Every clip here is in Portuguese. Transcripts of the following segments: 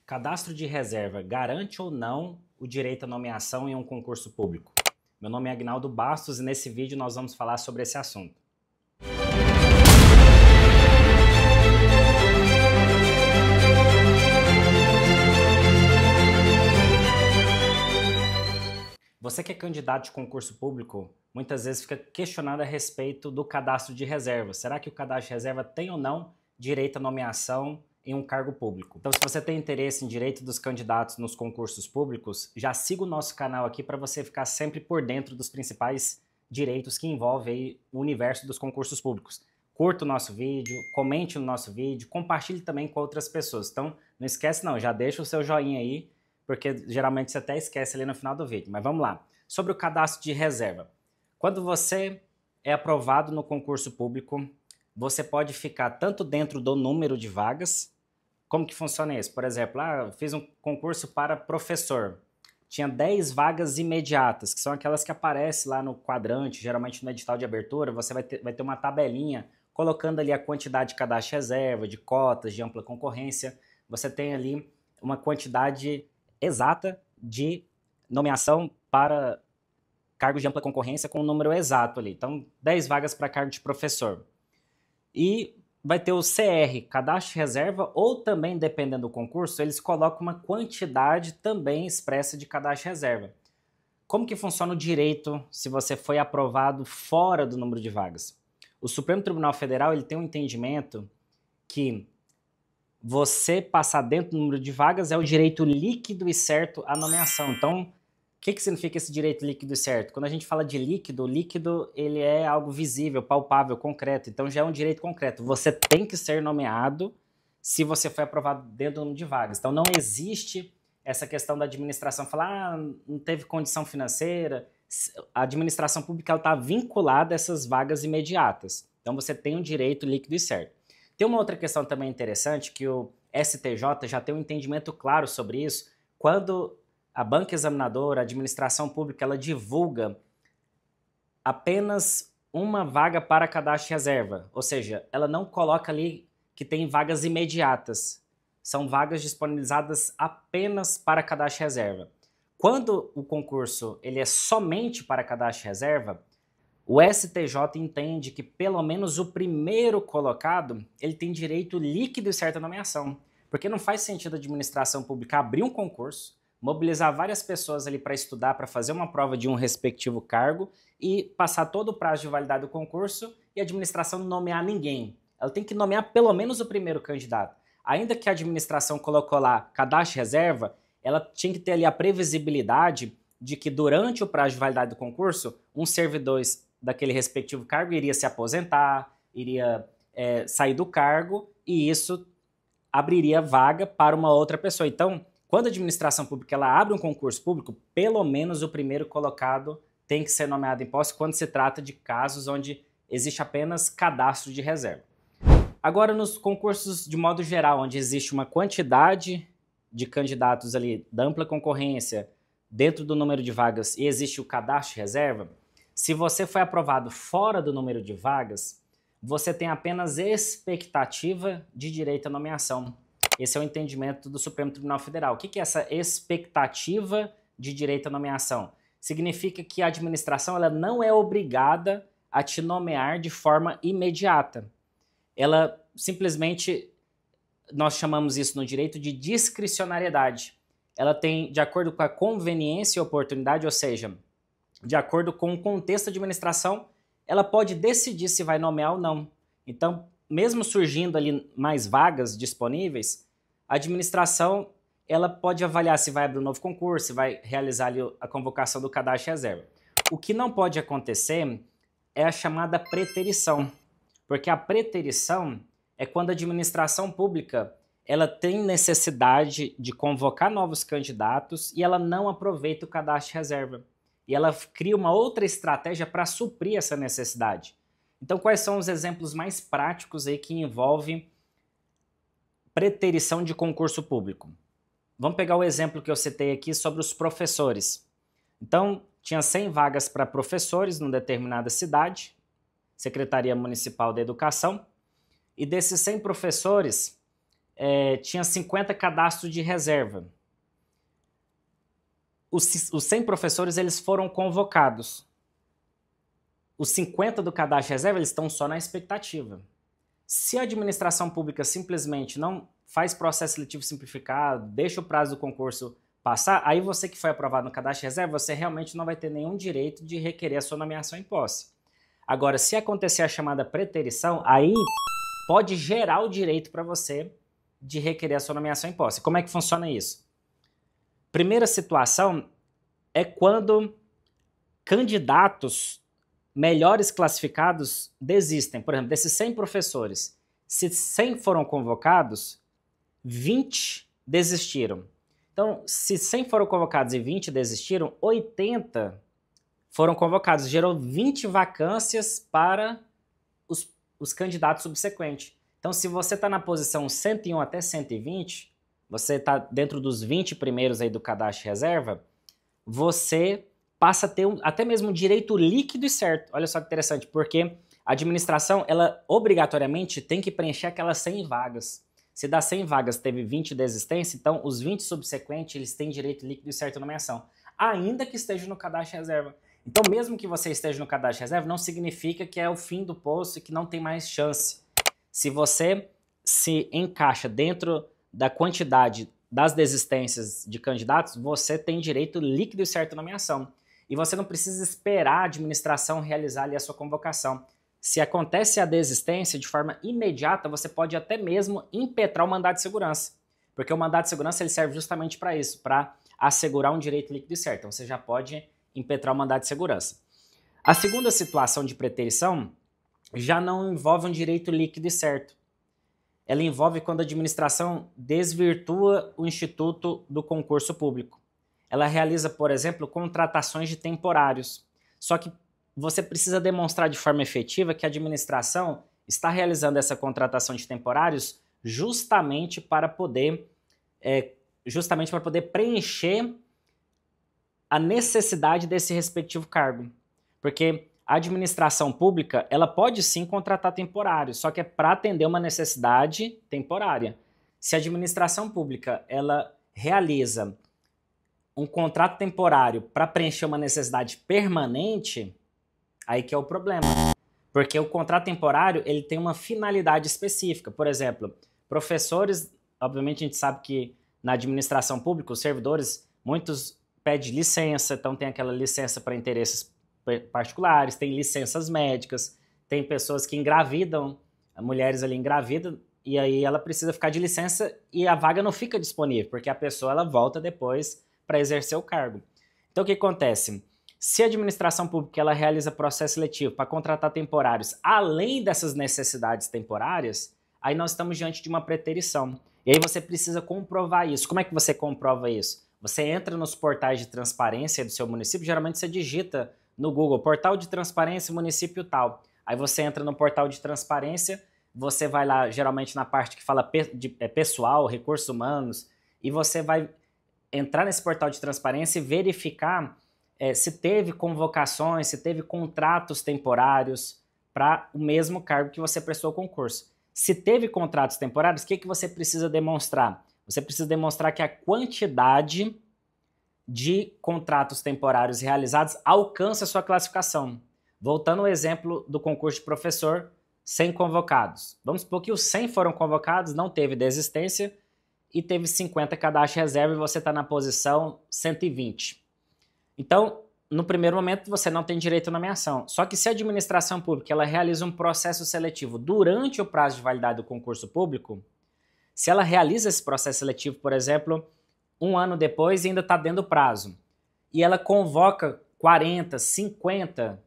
Cadastro de reserva garante ou não o direito à nomeação em um concurso público? Meu nome é Agnaldo Bastos e nesse vídeo nós vamos falar sobre esse assunto. Você que é candidato de concurso público, muitas vezes fica questionando a respeito do cadastro de reserva. Será que o cadastro de reserva tem ou não direito à nomeação em um cargo público? Então, se você tem interesse em direito dos candidatos nos concursos públicos, já siga o nosso canal aqui para você ficar sempre por dentro dos principais direitos que envolvem aí o universo dos concursos públicos. Curta o nosso vídeo, comente no nosso vídeo, compartilhe também com outras pessoas. Então, não esquece não, já deixa o seu joinha aí, porque geralmente você até esquece ali no final do vídeo. Mas vamos lá. Sobre o cadastro de reserva. Quando você é aprovado no concurso público, você pode ficar tanto dentro do número de vagas. Como que funciona isso? Por exemplo, eu fiz um concurso para professor. Tinha 10 vagas imediatas, que são aquelas que aparecem lá no quadrante, geralmente no edital de abertura, você vai ter uma tabelinha colocando ali a quantidade de cadastro de reserva, de cotas, de ampla concorrência. Você tem ali uma quantidade exata de nomeação para cargos de ampla concorrência com um número exato ali. Então, 10 vagas para cargo de professor. E vai ter o CR, cadastro de reserva, ou também, dependendo do concurso, eles colocam uma quantidade também expressa de cadastro de reserva. Como que funciona o direito se você foi aprovado fora do número de vagas? O Supremo Tribunal Federal ele tem um entendimento que você passar dentro do número de vagas é o direito líquido e certo à nomeação. Então, o que significa esse direito líquido e certo? Quando a gente fala de líquido, o líquido ele é algo visível, palpável, concreto. Então, já é um direito concreto. Você tem que ser nomeado se você foi aprovado dentro do número de vagas. Então, não existe essa questão da administração falar, não teve condição financeira. A administração pública está vinculada a essas vagas imediatas. Então, você tem um direito líquido e certo. Tem uma outra questão também interessante, que o STJ já tem um entendimento claro sobre isso. Quando a banca examinadora, a administração pública, ela divulga apenas uma vaga para cadastro de reserva, ou seja, ela não coloca ali que tem vagas imediatas. São vagas disponibilizadas apenas para cadastro de reserva. Quando o concurso ele é somente para cadastro de reserva, o STJ entende que pelo menos o primeiro colocado ele tem direito líquido e certo à nomeação. Porque não faz sentido a administração pública abrir um concurso, mobilizar várias pessoas ali para estudar, para fazer uma prova de um respectivo cargo e passar todo o prazo de validade do concurso e a administração não nomear ninguém. Ela tem que nomear pelo menos o primeiro candidato. Ainda que a administração colocou lá cadastro de reserva, ela tinha que ter ali a previsibilidade de que durante o prazo de validade do concurso, um servidor daquele respectivo cargo iria se aposentar, iria sair do cargo e isso abriria vaga para uma outra pessoa. Então, quando a administração pública ela abre um concurso público, pelo menos o primeiro colocado tem que ser nomeado em posse quando se trata de casos onde existe apenas cadastro de reserva. Agora, nos concursos de modo geral, onde existe uma quantidade de candidatos ali da ampla concorrência dentro do número de vagas e existe o cadastro de reserva, se você foi aprovado fora do número de vagas, você tem apenas expectativa de direito à nomeação. Esse é o entendimento do Supremo Tribunal Federal. O que é essa expectativa de direito à nomeação? Significa que a administração ela não é obrigada a te nomear de forma imediata. Ela simplesmente, nós chamamos isso no direito de discricionariedade. Ela tem, de acordo com a conveniência e oportunidade, ou seja, de acordo com o contexto da administração, ela pode decidir se vai nomear ou não. Então, mesmo surgindo ali mais vagas disponíveis, a administração ela pode avaliar se vai abrir um novo concurso, se vai realizar ali a convocação do cadastro de reserva. O que não pode acontecer é a chamada preterição, porque a preterição é quando a administração pública ela tem necessidade de convocar novos candidatos e ela não aproveita o cadastro de reserva. E ela cria uma outra estratégia para suprir essa necessidade. Então, quais são os exemplos mais práticos aí que envolvem preterição de concurso público? Vamos pegar o exemplo que eu citei aqui sobre os professores. Então, tinha 100 vagas para professores numa determinada cidade, Secretaria Municipal da Educação, e desses 100 professores, tinha 50 cadastros de reserva. Os 100 professores eles foram convocados. Os 50 do cadastro de reserva eles estão só na expectativa. Se a administração pública simplesmente não faz processo seletivo simplificado, deixa o prazo do concurso passar, aí você que foi aprovado no cadastro de reserva, você realmente não vai ter nenhum direito de requerer a sua nomeação em posse. Agora, se acontecer a chamada preterição, aí pode gerar o direito para você de requerer a sua nomeação em posse. Como é que funciona isso? Primeira situação é quando candidatos melhores classificados desistem. Por exemplo, desses 100 professores, se 100 foram convocados, 20 desistiram. Então, se 100 foram convocados e 20 desistiram, 80 foram convocados. Gerou 20 vacâncias para os candidatos subsequentes. Então, se você está na posição 101 até 120, você está dentro dos 20 primeiros aí do cadastro de reserva, você passa a ter até mesmo um direito líquido e certo. Olha só que interessante, porque a administração, ela obrigatoriamente tem que preencher aquelas 100 vagas. Se das 100 vagas teve 20 desistências, então os 20 subsequentes eles têm direito líquido e certo à nomeação, ainda que estejam no cadastro de reserva. Então, mesmo que você esteja no cadastro de reserva, não significa que é o fim do poço e que não tem mais chance. Se você se encaixa dentro da quantidade das desistências de candidatos, você tem direito líquido e certo à nomeação. E você não precisa esperar a administração realizar ali a sua convocação. Se acontece a desistência de forma imediata, você pode até mesmo impetrar o mandado de segurança. Porque o mandado de segurança ele serve justamente para isso, para assegurar um direito líquido e certo. Então você já pode impetrar o mandado de segurança. A segunda situação de preterição já não envolve um direito líquido e certo. Ela envolve quando a administração desvirtua o instituto do concurso público. Ela realiza, por exemplo, contratações de temporários. Só que você precisa demonstrar de forma efetiva que a administração está realizando essa contratação de temporários justamente para poder preencher a necessidade desse respectivo cargo. Porque a administração pública, ela pode sim contratar temporários, só que é para atender uma necessidade temporária. Se a administração pública, ela realiza um contrato temporário para preencher uma necessidade permanente, aí que é o problema. Porque o contrato temporário, ele tem uma finalidade específica. Por exemplo, professores, obviamente a gente sabe que na administração pública, os servidores, muitos pedem licença, então tem aquela licença para interesses particulares, tem licenças médicas, tem pessoas que engravidam, mulheres ali engravidam, e aí ela precisa ficar de licença e a vaga não fica disponível, porque a pessoa ela volta depois para exercer o cargo. Então o que acontece? Se a administração pública ela realiza processo seletivo para contratar temporários além dessas necessidades temporárias, aí nós estamos diante de uma preterição. E aí você precisa comprovar isso. Como é que você comprova isso? Você entra nos portais de transparência do seu município, geralmente você digita no Google, portal de transparência município tal. Aí você entra no portal de transparência, você vai lá geralmente na parte que fala de pessoal, recursos humanos, e você vai entrar nesse portal de transparência e verificar se teve convocações, se teve contratos temporários para o mesmo cargo que você prestou o concurso. Se teve contratos temporários, o que você precisa demonstrar? Você precisa demonstrar que a quantidade de contratos temporários realizados alcança a sua classificação. Voltando ao exemplo do concurso de professor, 100 convocados. Vamos supor que os 100 foram convocados, não teve desistência e teve 50 cadastros de reserva e você está na posição 120. Então, no primeiro momento, você não tem direito à nomeação. Só que se a administração pública ela realiza um processo seletivo durante o prazo de validade do concurso público, se ela realiza esse processo seletivo, por exemplo, um ano depois e ainda está dentro do prazo, e ela convoca 40, 50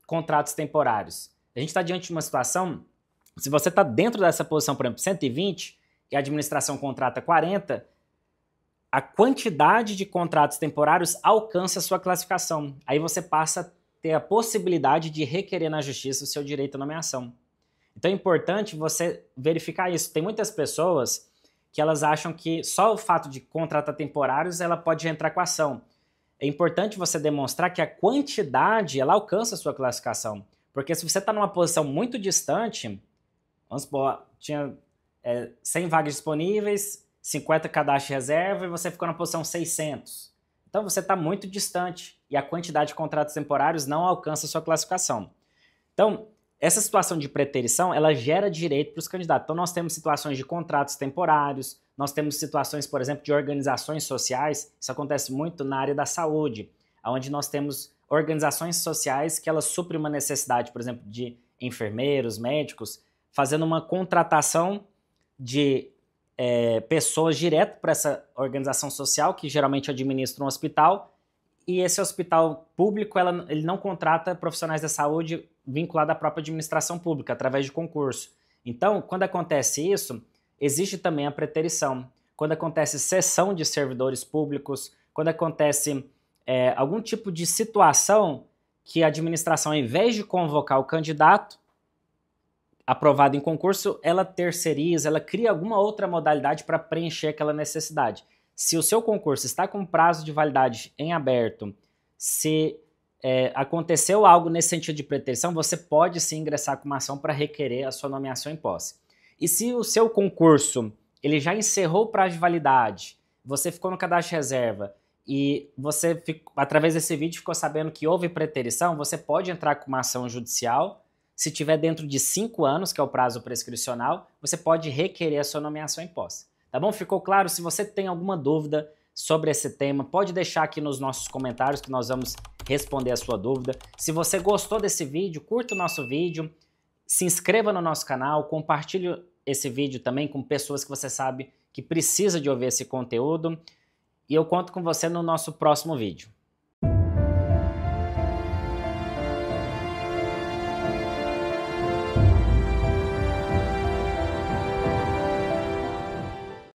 contratos temporários, a gente está diante de uma situação, se você está dentro dessa posição, por exemplo, 120, e a administração contrata 40, a quantidade de contratos temporários alcança a sua classificação. Aí você passa a ter a possibilidade de requerer na justiça o seu direito à nomeação. Então é importante você verificar isso. Tem muitas pessoas que elas acham que só o fato de contratar temporários ela pode entrar com a ação. É importante você demonstrar que a quantidade ela alcança a sua classificação. Porque se você está numa posição muito distante, vamos supor, tinha 100 vagas disponíveis, 50 cadastros de reserva e você ficou na posição 600. Então você está muito distante e a quantidade de contratos temporários não alcança a sua classificação. Então, essa situação de preterição, ela gera direito para os candidatos. Então nós temos situações de contratos temporários, nós temos situações, por exemplo, de organizações sociais, isso acontece muito na área da saúde, onde nós temos organizações sociais que elas suprem uma necessidade, por exemplo, de enfermeiros, médicos, fazendo uma contratação de pessoas direto para essa organização social, que geralmente administra um hospital, e esse hospital público ele não contrata profissionais da saúde vinculados à própria administração pública, através de concurso. Então, quando acontece isso, existe também a preterição. Quando acontece cessão de servidores públicos, quando acontece algum tipo de situação que a administração, ao invés de convocar o candidato aprovado em concurso, ela terceiriza, ela cria alguma outra modalidade para preencher aquela necessidade. Se o seu concurso está com prazo de validade em aberto, se aconteceu algo nesse sentido de preterição, você pode sim ingressar com uma ação para requerer a sua nomeação em posse. E se o seu concurso ele já encerrou o prazo de validade, você ficou no cadastro de reserva e você, através desse vídeo, ficou sabendo que houve preterição, você pode entrar com uma ação judicial. Se tiver dentro de 5 anos, que é o prazo prescricional, você pode requerer a sua nomeação em posse. Tá bom? Ficou claro? Se você tem alguma dúvida sobre esse tema, pode deixar aqui nos nossos comentários que nós vamos responder a sua dúvida. Se você gostou desse vídeo, curta o nosso vídeo, se inscreva no nosso canal, compartilhe esse vídeo também com pessoas que você sabe que precisa de ouvir esse conteúdo e eu conto com você no nosso próximo vídeo.